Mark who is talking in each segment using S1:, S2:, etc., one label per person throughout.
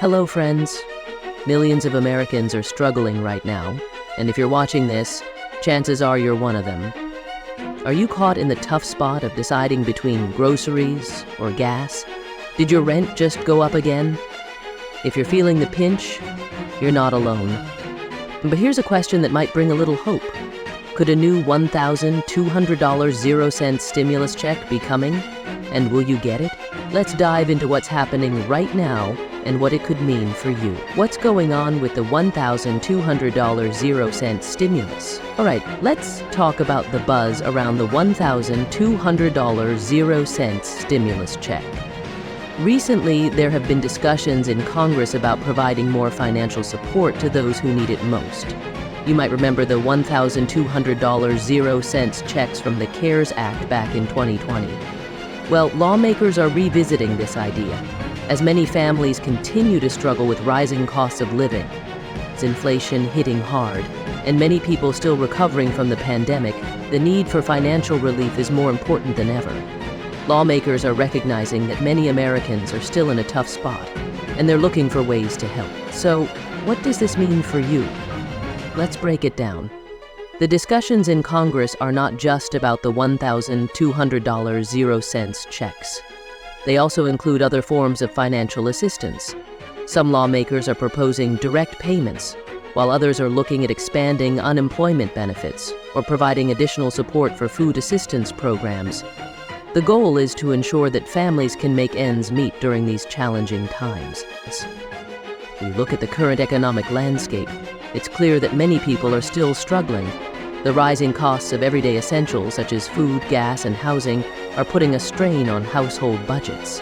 S1: Hello, friends. Millions of Americans are struggling right now, and if you're watching this, chances are you're one of them. Are you caught in the tough spot of deciding between groceries or gas? Did your rent just go up again? If you're feeling the pinch, you're not alone. But here's a question that might bring a little hope. Could a new $1,200 0-cent stimulus check be coming? And will you get it? Let's dive into what's happening right now and what it could mean for you. What's going on with the $1,200 0-cent stimulus? All right, let's talk about the buzz around the $1,200 0-cent stimulus check. Recently, there have been discussions in Congress about providing more financial support to those who need it most. You might remember the $1,200 0-cent checks from the CARES Act back in 2020. Well, lawmakers are revisiting this idea, as many families continue to struggle with rising costs of living. It's inflation hitting hard, and many people still recovering from the pandemic. The need for financial relief is more important than ever. Lawmakers are recognizing that many Americans are still in a tough spot, and they're looking for ways to help. So, what does this mean for you? Let's break it down. The discussions in Congress are not just about the $1,200 0-cent checks. They also include other forms of financial assistance. Some lawmakers are proposing direct payments, while others are looking at expanding unemployment benefits or providing additional support for food assistance programs. The goal is to ensure that families can make ends meet during these challenging times. If we look at the current economic landscape, it's clear that many people are still struggling. The rising costs of everyday essentials such as food, gas, and housing are putting a strain on household budgets.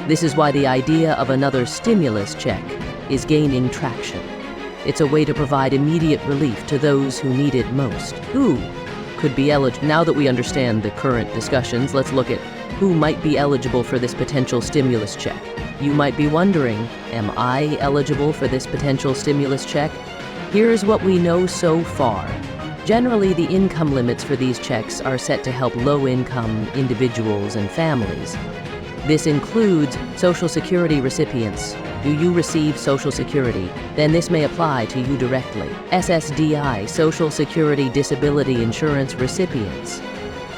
S1: This is why the idea of another stimulus check is gaining traction. It's a way to provide immediate relief to those who need it most. Who could be eligible? Now that we understand the current discussions, let's look at who might be eligible for this potential stimulus check. You might be wondering, am I eligible for this potential stimulus check? Here's what we know so far. Generally, the income limits for these checks are set to help low-income individuals and families. This includes Social Security recipients. Do you receive Social Security? Then this may apply to you directly. SSDI, Social Security Disability Insurance recipients.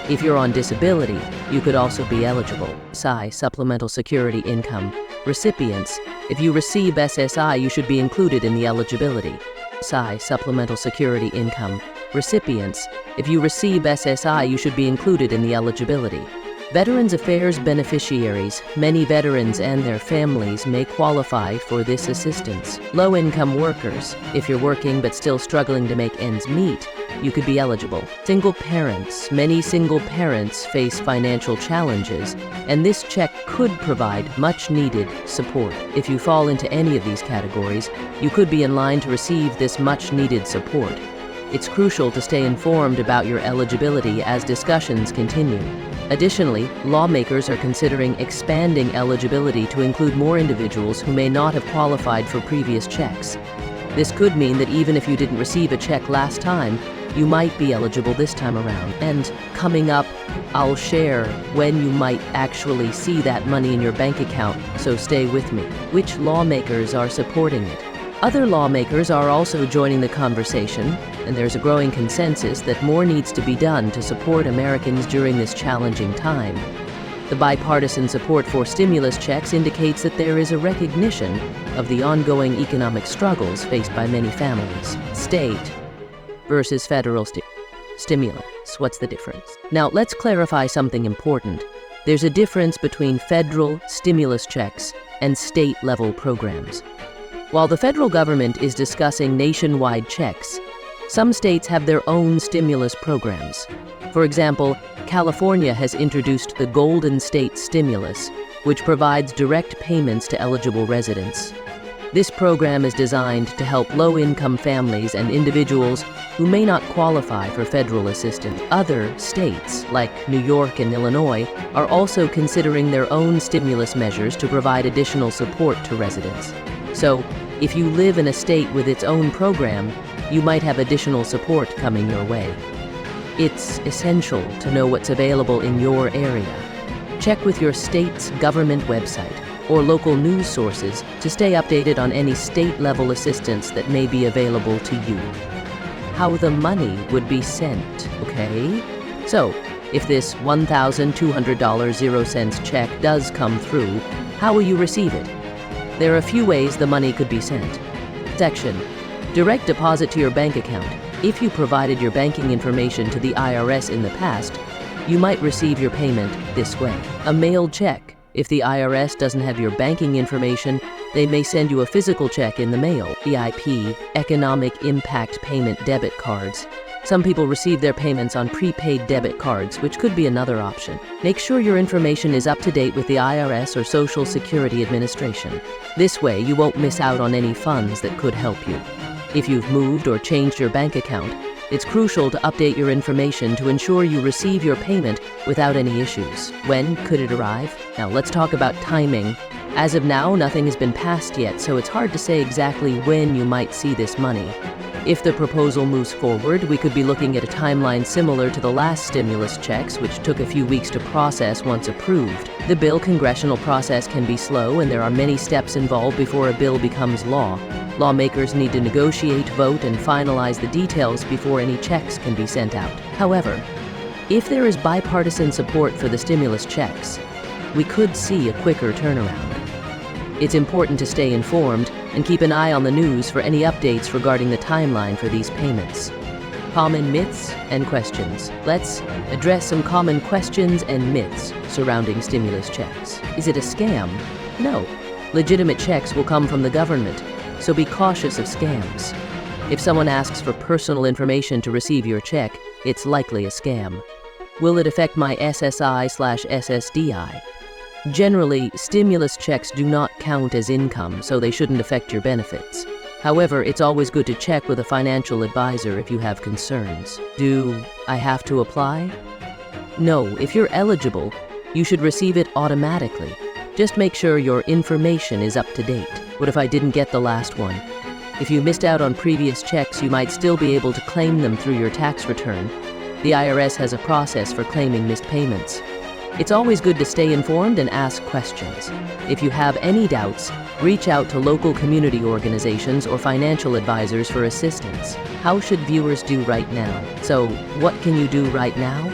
S1: If you're on disability, you could also be eligible. SSI, Supplemental Security Income recipients. If you receive SSI, you should be included in the eligibility. SSI, Supplemental Security Income recipients. If you receive SSI, you should be included in the eligibility. Veterans Affairs beneficiaries. Many veterans and their families may qualify for this assistance. Low-income workers. If you're working but still struggling to make ends meet, you could be eligible. Single parents. Many single parents face financial challenges, and this check could provide much-needed support. If you fall into any of these categories, you could be in line to receive this much-needed support. It's crucial to stay informed about your eligibility as discussions continue. Additionally, lawmakers are considering expanding eligibility to include more individuals who may not have qualified for previous checks. This could mean that even if you didn't receive a check last time, you might be eligible this time around. And coming up, I'll share when you might actually see that money in your bank account, so stay with me. Which lawmakers are supporting it? Other lawmakers are also joining the conversation, and there's a growing consensus that more needs to be done to support Americans during this challenging time. The bipartisan support for stimulus checks indicates that there is a recognition of the ongoing economic struggles faced by many families. State versus federal stimulus. What's the difference? Now, let's clarify something important. There's a difference between federal stimulus checks and state-level programs. While the federal government is discussing nationwide checks, some states have their own stimulus programs. For example, California has introduced the Golden State Stimulus, which provides direct payments to eligible residents. This program is designed to help low-income families and individuals who may not qualify for federal assistance. Other states, like New York and Illinois, are also considering their own stimulus measures to provide additional support to residents. So, if you live in a state with its own program, you might have additional support coming your way. It's essential to know what's available in your area. Check with your state's government website or local news sources to stay updated on any state-level assistance that may be available to you. How the money would be sent, okay? So, if this $1,200.00 check does come through, how will you receive it? There are a few ways the money could be sent. Section: Direct deposit to your bank account. If you provided your banking information to the IRS in the past, you might receive your payment this way. A mailed check. If the IRS doesn't have your banking information, they may send you a physical check in the mail. EIP, Economic Impact Payment Debit Cards. Some people receive their payments on prepaid debit cards, which could be another option. Make sure your information is up to date with the IRS or Social Security Administration. This way, you won't miss out on any funds that could help you. If you've moved or changed your bank account, it's crucial to update your information to ensure you receive your payment without any issues. When could it arrive? Now let's talk about timing. As of now, nothing has been passed yet, so it's hard to say exactly when you might see this money. If the proposal moves forward, we could be looking at a timeline similar to the last stimulus checks, which took a few weeks to process once approved. The bill congressional process can be slow, and there are many steps involved before a bill becomes law. Lawmakers need to negotiate, vote, and finalize the details before any checks can be sent out. However, if there is bipartisan support for the stimulus checks, we could see a quicker turnaround. It's important to stay informed and keep an eye on the news for any updates regarding the timeline for these payments. Common myths and questions. Let's address some common questions and myths surrounding stimulus checks. Is it a scam? No. Legitimate checks will come from the government, so be cautious of scams. If someone asks for personal information to receive your check, it's likely a scam. Will it affect my SSI/SSDI? Generally, stimulus checks do not count as income, so they shouldn't affect your benefits. However, it's always good to check with a financial advisor if you have concerns. Do I have to apply? No, if you're eligible, you should receive it automatically. Just make sure your information is up to date. What if I didn't get the last one? If you missed out on previous checks, you might still be able to claim them through your tax return. The IRS has a process for claiming missed payments. It's always good to stay informed and ask questions. If you have any doubts, reach out to local community organizations or financial advisors for assistance. How should viewers do right now? So, what can you do right now?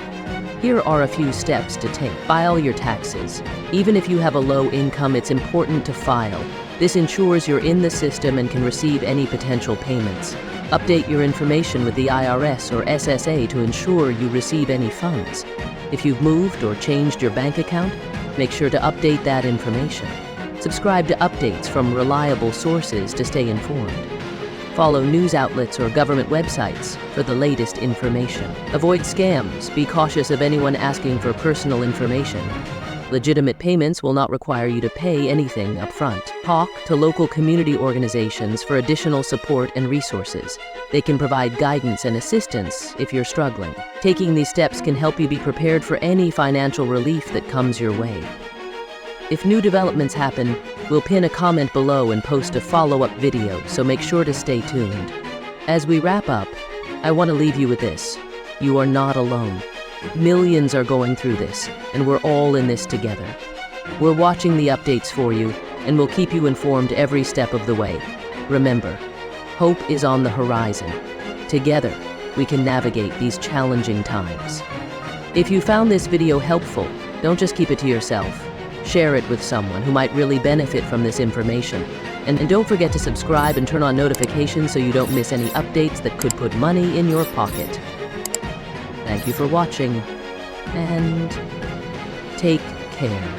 S1: Here are a few steps to take. File your taxes. Even if you have a low income, it's important to file. This ensures you're in the system and can receive any potential payments. Update your information with the IRS or SSA to ensure you receive any funds. If you've moved or changed your bank account, make sure to update that information. Subscribe to updates from reliable sources to stay informed. Follow news outlets or government websites for the latest information. Avoid scams. Be cautious of anyone asking for personal information. Legitimate payments will not require you to pay anything upfront. Talk to local community organizations for additional support and resources. They can provide guidance and assistance if you're struggling. Taking these steps can help you be prepared for any financial relief that comes your way. If new developments happen, we'll pin a comment below and post a follow-up video, so make sure to stay tuned. As we wrap up, I want to leave you with this. You are not alone. Millions are going through this, and we're all in this together. We're watching the updates for you, and we'll keep you informed every step of the way. Remember, hope is on the horizon. Together, we can navigate these challenging times. If you found this video helpful, don't just keep it to yourself. Share it with someone who might really benefit from this information. And don't forget to subscribe and turn on notifications so you don't miss any updates that could put money in your pocket. Thank you for watching, and take care.